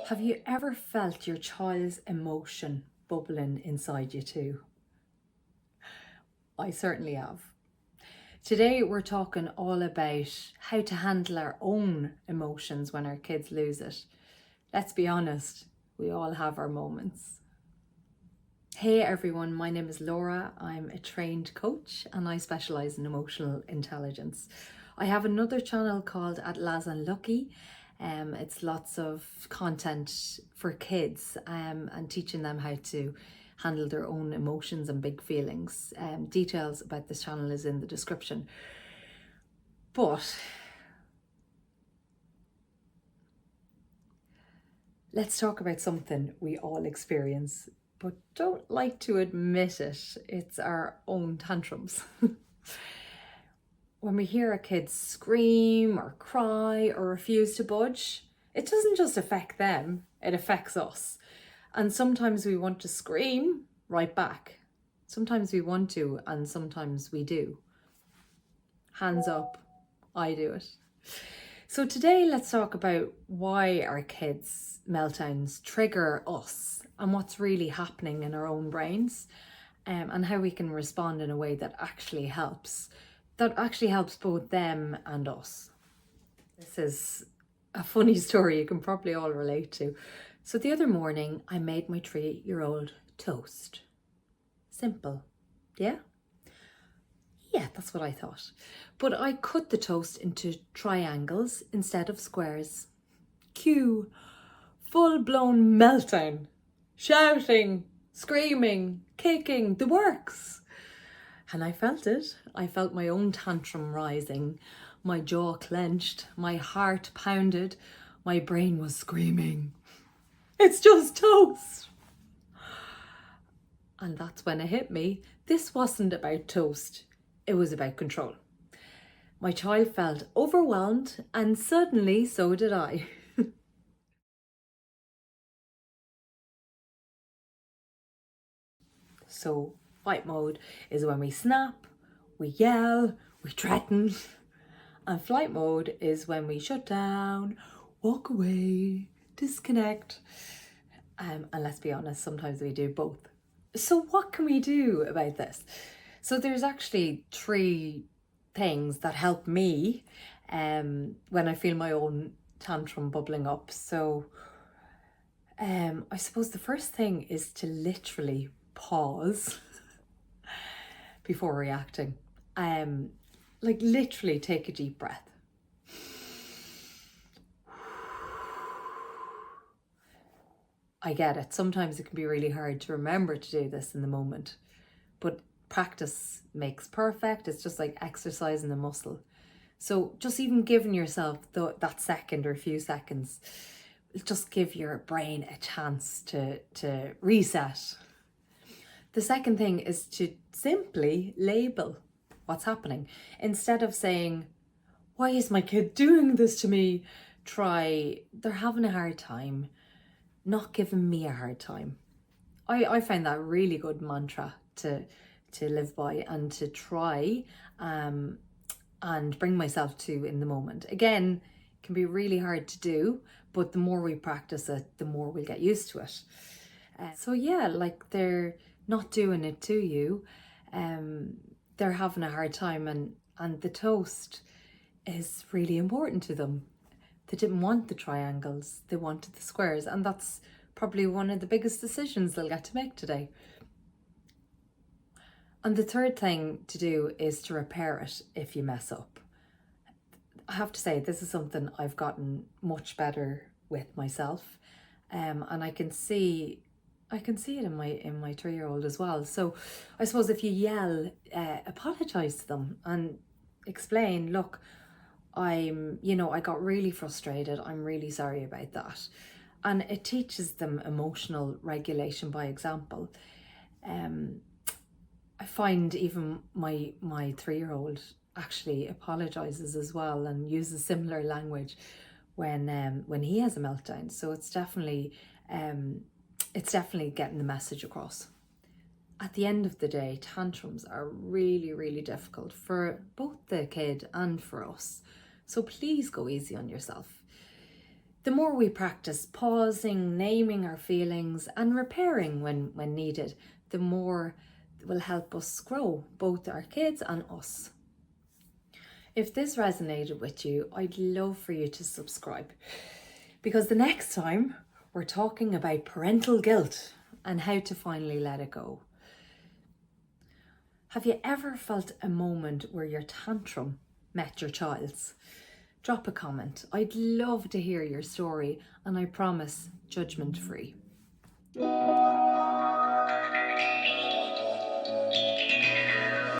Have you ever felt your child's emotion bubbling inside you too? I certainly have. Today we're talking all about how to handle our own emotions when our kids lose it. Let's be honest, we all have our moments. Hey everyone, my name is Laura. I'm a trained coach and I specialise in emotional intelligence. I have another channel called At Laz and Lucky. It's lots of content for kids and teaching them how to handle their own emotions and big feelings. Details about this channel is in the description. But let's talk about something we all experience but don't like to admit it. It's our own tantrums. When we hear a kid scream or cry or refuse to budge, it doesn't just affect them, it affects us. And sometimes we want to scream right back. Sometimes we want to, and sometimes we do. Hands up, I do it. So today let's talk about why our kids' meltdowns trigger us and what's really happening in our own brains, and how we can respond in a way that actually helps both them and us. This is a funny story you can probably all relate to. So the other morning I made my 3-year-old toast. Simple, yeah? Yeah, that's what I thought. But I cut the toast into triangles instead of squares. Cue full-blown meltdown. Shouting, screaming, kicking, the works. And I felt it. I felt my own tantrum rising. My jaw clenched, my heart pounded, my brain was screaming, "It's just toast!" And that's when it hit me. This wasn't about toast. It was about control. My child felt overwhelmed and suddenly so did I. So fight mode is when we snap, we yell, we threaten. And flight mode is when we shut down, walk away, disconnect. And let's be honest, sometimes we do both. So what can we do about this? So there's actually 3 things that help me when I feel my own tantrum bubbling up. So I suppose the first thing is to literally pause before reacting. Like literally take a deep breath. I get it. Sometimes it can be really hard to remember to do this in the moment, but practice makes perfect. It's just like exercising a muscle. So just even giving yourself that second or a few seconds, just give your brain a chance to reset. The second thing is to simply label what's happening. Instead of saying, "Why is my kid doing this to me?" Try, "They're having a hard time, not giving me a hard time." I find that a really good mantra to live by and to try and bring myself to in the moment. Again, it can be really hard to do, but the more we practice it, the more we'll get used to it. So yeah, like they're not doing it to you. They're having a hard time and the toast is really important to them. They didn't want the triangles, they wanted the squares, and that's probably one of the biggest decisions they'll get to make today. And the third thing to do is to repair it if you mess up. I have to say, this is something I've gotten much better with myself, and I can see it in my 3-year-old as well. So I suppose if you yell, apologize to them and explain, "Look, I got really frustrated. I'm really sorry about that." And it teaches them emotional regulation by example. I find even my 3-year-old actually apologizes as well and uses similar language when he has a meltdown. So it's definitely getting the message across. At the end of the day, tantrums are really, really difficult for both the kid and for us. So please go easy on yourself. The more we practice pausing, naming our feelings, and repairing when needed, the more it will help us grow, both our kids and us. If this resonated with you, I'd love for you to subscribe, because the next time we're talking about parental guilt and how to finally let it go. Have you ever felt a moment where your tantrum met your child's? Drop a comment. I'd love to hear your story, and I promise, judgment free.